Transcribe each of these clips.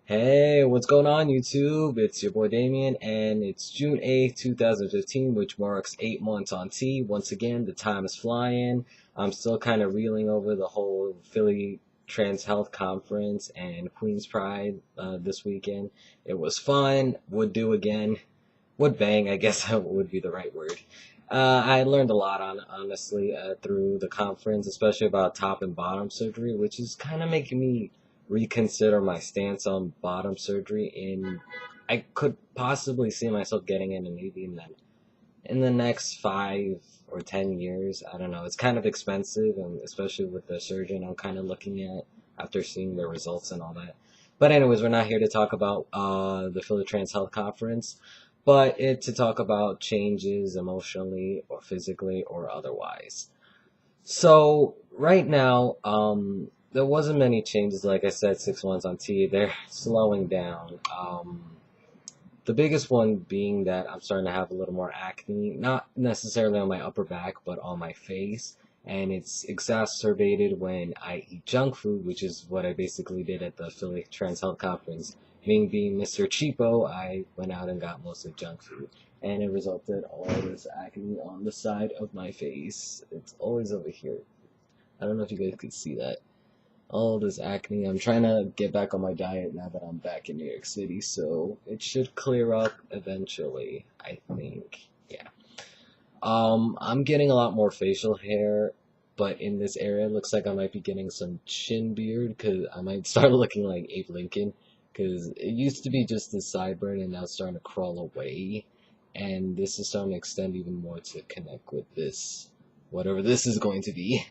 Hey, what's going on, YouTube? It's your boy Damien, and it's June 8th, 2015, which marks 8 months on T. Once again, the time is flying. I'm still kind of reeling over the whole Philly Trans Health Conference and Queens Pride this weekend. It was fun. Would do again. Would bang, I guess would be the right word. I learned a lot honestly through the conference, especially about top and bottom surgery, which is kind of making me reconsider my stance on bottom surgery. And I could possibly see myself getting in maybe in the next 5 or 10 years. I don't know. It's kind of expensive, and especially with the surgeon I'm kind of looking at after seeing the results and all that. But anyways, we're not here to talk about the Philly Trans Health Conference, but to talk about changes emotionally or physically or otherwise. So right now, there wasn't many changes. Like I said, 6 months on T, they're slowing down. The biggest one being that I'm starting to have a little more acne, not necessarily on my upper back, but on my face. And it's exacerbated when I eat junk food, which is what I basically did at the Philly Trans Health Conference. Being Mr. Cheapo, I went out and got mostly junk food. And it resulted all this acne on the side of my face. It's always over here. I don't know if you guys could see that all this acne. I'm trying to get back on my diet now that I'm back in New York City, so it should clear up eventually, I think. Yeah. I'm getting a lot more facial hair, but in this area, it looks like I might be getting some chin beard because I might start looking like Abe Lincoln. Because it used to be just this sideburn and now it's starting to crawl away. And this is starting to extend even more to connect with this, whatever this is going to be.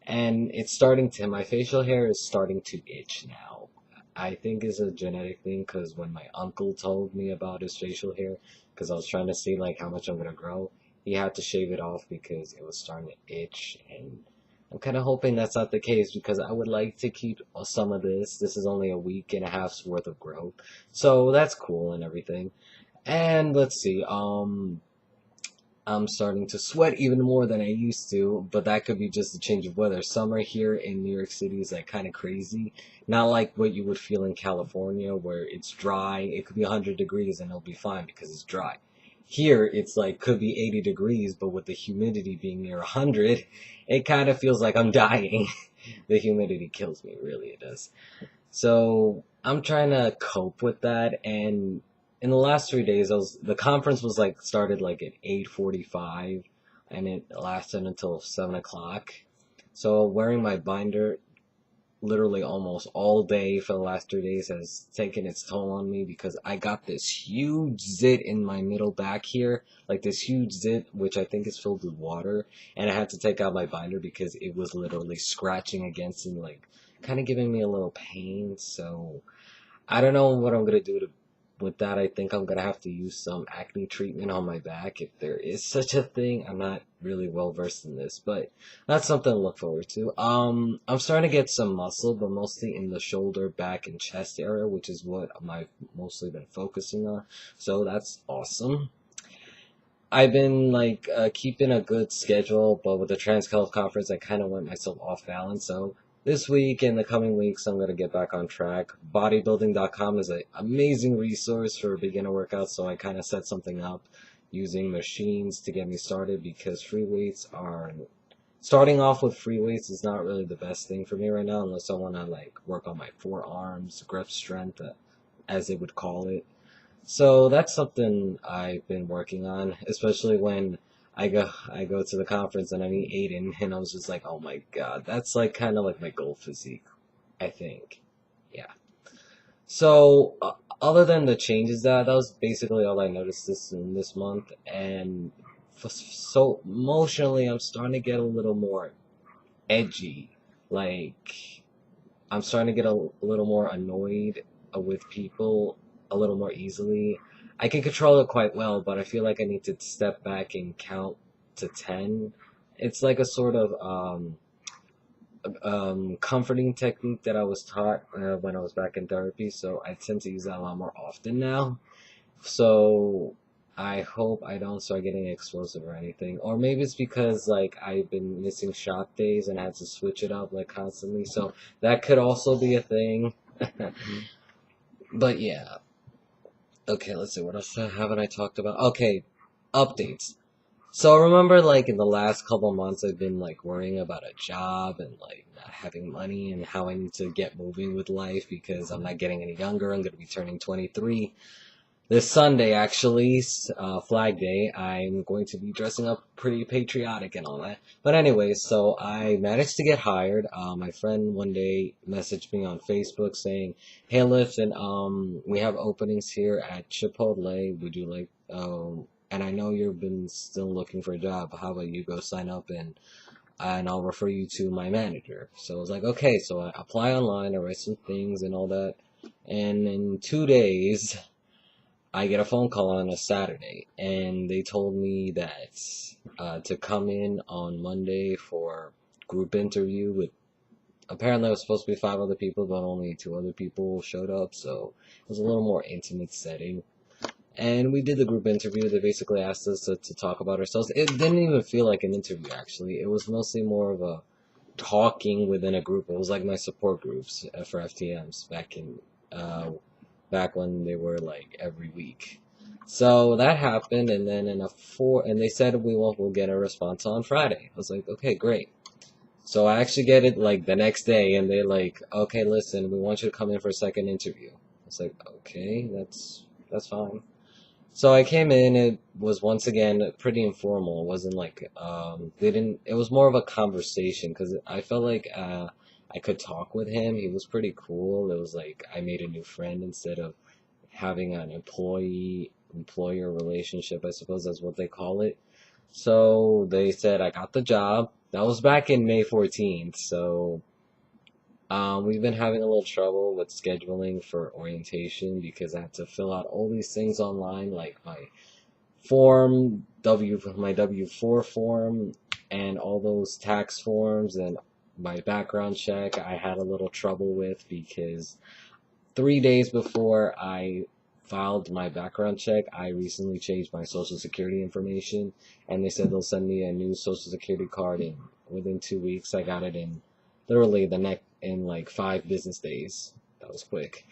And it's starting to, my facial hair is starting to itch now. I think it's a genetic thing because when my uncle told me about his facial hair, because I was trying to see like how much I'm gonna grow, he had to shave it off because it was starting to itch. And I'm kind of hoping that's not the case because I would like to keep some of this. This is only a week and a half's worth of growth, so that's cool and everything. And let's see, I'm starting to sweat even more than I used to, but that could be just a change of weather. Summer here in New York City is like kind of crazy. Not like what you would feel in California where it's dry. It could be 100 degrees and it'll be fine because it's dry. Here it's like could be 80 degrees, but with the humidity being near 100, it kind of feels like I'm dying. The humidity kills me, really it does. So I'm trying to cope with that, and in the last 3 days, the conference was like started like at 8:45, and it lasted until 7 o'clock. So wearing my binder literally almost all day for the last 3 days has taken its toll on me because I got this huge zit in my middle back here, like this huge zit, which I think is filled with water, and I had to take out my binder because it was literally scratching against and like kind of giving me a little pain. So I don't know what I'm gonna do with that. I think I'm gonna have to use some acne treatment on my back if there is such a thing. I'm not really well versed in this, but that's something to look forward to. I'm starting to get some muscle, but mostly in the shoulder, back, and chest area, which is what I've mostly been focusing on. So that's awesome. I've been like keeping a good schedule, but with the Trans Health Conference, I kind of went myself off balance. So this week and the coming weeks, I'm gonna get back on track. Bodybuilding.com is an amazing resource for beginner workouts, so I kind of set something up using machines to get me started because free weights are starting off with free weights is not really the best thing for me right now unless I want to like work on my forearms, grip strength, as they would call it. So that's something I've been working on, especially when I go to the conference and I meet Aiden, and I was just like, oh my god, that's like kind of like my goal physique, I think. Yeah. So other than the changes that was basically all I noticed this month, and so emotionally, I'm starting to get a little more edgy. Like I'm starting to get a little more annoyed with people a little more easily. I can control it quite well, but I feel like I need to step back and count to 10. It's like a sort of comforting technique that I was taught when I was back in therapy, so I tend to use that a lot more often now. So I hope I don't start getting explosive or anything. Or maybe it's because like I've been missing shot days and I had to switch it up like constantly. So that could also be a thing. But yeah. Okay, let's see. What else haven't I talked about? Okay, updates. So remember, like in the last couple months, I've been like worrying about a job and like not having money and how I need to get moving with life because I'm not getting any younger. I'm gonna be turning 23 this Sunday, actually, Flag Day. I'm going to be dressing up pretty patriotic and all that. But anyways, so I managed to get hired. My friend one day messaged me on Facebook saying, "Hey, listen, we have openings here at Chipotle. Would you like, and I know you've been still looking for a job. How about you go sign up and I'll refer you to my manager." So I was like, okay. So I apply online, I write some things and all that, and in 2 days. I get a phone call on a Saturday, and they told me that to come in on Monday for group interview with. Apparently, it was supposed to be 5 other people, but only 2 other people showed up, so it was a little more intimate setting. And we did the group interview. They basically asked us to talk about ourselves. It didn't even feel like an interview, actually. It was mostly more of a talking within a group. It was like my support groups for FTMs uh, back when they were like every week. So that happened, and then and they said we'll get a response on Friday. I was like, okay, great. So I actually get it like the next day, and they're like, okay, listen, we want you to come in for a second interview. I was like, okay, that's fine. So I came in. It was once again pretty informal. It wasn't like they didn't. It was more of a conversation because I felt like I could talk with him. He was pretty cool. It was like I made a new friend instead of having an employer relationship. I suppose that's what they call it. So they said I got the job. That was back in May 14th. So we've been having a little trouble with scheduling for orientation because I had to fill out all these things online, like my W-4 form, and all those tax forms, and my background check. I had a little trouble with because 3 days before I filed my background check, I recently changed my social security information, and they said they'll send me a new social security card in within 2 weeks. I got it in literally in like 5 business days. That was quick.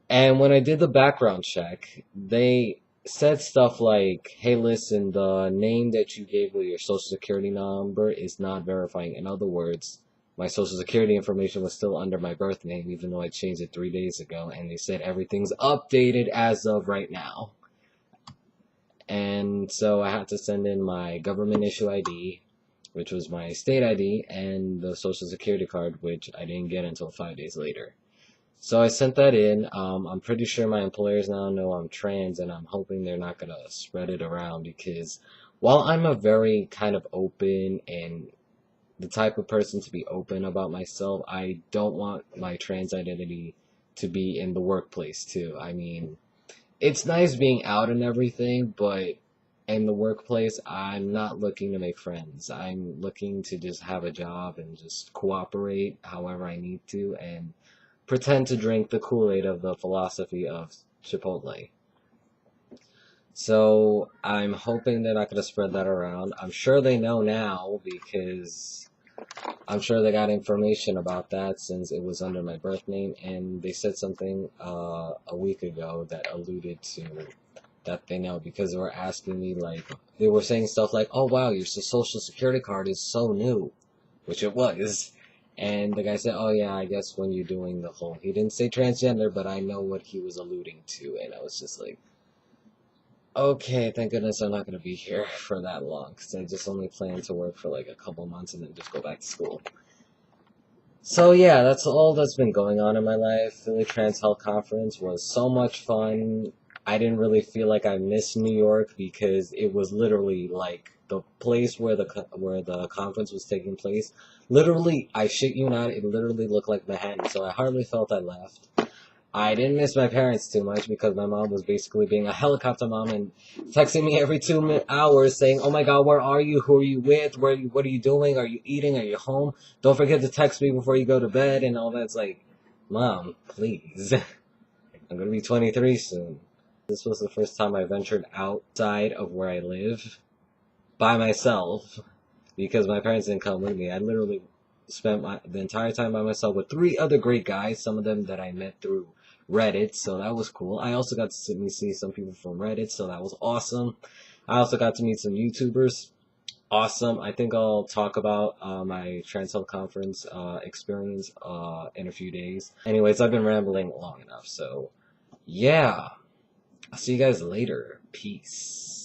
And when I did the background check, they said stuff like, "Hey, listen, the name that you gave with your social security number is not verifying." In other words, my social security information was still under my birth name, even though I changed it 3 days ago. And they said everything's updated as of right now. And so I had to send in my government issue ID, which was my state ID, and the social security card, which I didn't get until 5 days later. So I sent that in. I'm pretty sure my employers now know I'm trans, and I'm hoping they're not going to spread it around because while I'm a very kind of open and the type of person to be open about myself, I don't want my trans identity to be in the workplace too. I mean, it's nice being out and everything, but in the workplace, I'm not looking to make friends. I'm looking to just have a job and just cooperate however I need to and pretend to drink the Kool-Aid of the philosophy of Chipotle. So I'm hoping they're not going to spread that around. I'm sure they know now because I'm sure they got information about that since it was under my birth name, and they said something a week ago that alluded to that they know because they were asking me like they were saying stuff like, "Oh wow, your social security card is so new," which it was. And the guy said, "Oh yeah, I guess when you're doing the whole," he didn't say transgender, but I know what he was alluding to, and I was just like, okay, thank goodness I'm not going to be here for that long, because I just only plan to work for like a couple months and then just go back to school. So yeah, that's all that's been going on in my life. Philly Trans Health Conference was so much fun. I didn't really feel like I missed New York because it was literally like the place where the conference was taking place. Literally, I shit you not, it literally looked like Manhattan, so I hardly felt I left. I didn't miss my parents too much because my mom was basically being a helicopter mom and texting me every 2 hours saying, "Oh my God, where are you? Who are you with? What are you doing? Are you eating? Are you home? Don't forget to text me before you go to bed," and all that's like, Mom, please. I'm gonna be 23 soon. This was the first time I ventured outside of where I live by myself because my parents didn't come with me. I literally spent the entire time by myself with 3 other great guys, some of them that I met through Reddit, so that was cool. I also got to see some people from Reddit, so that was awesome. I also got to meet some YouTubers. Awesome. I think I'll talk about my Trans Health Conference experience in a few days. Anyways, I've been rambling long enough, so yeah. I'll see you guys later. Peace.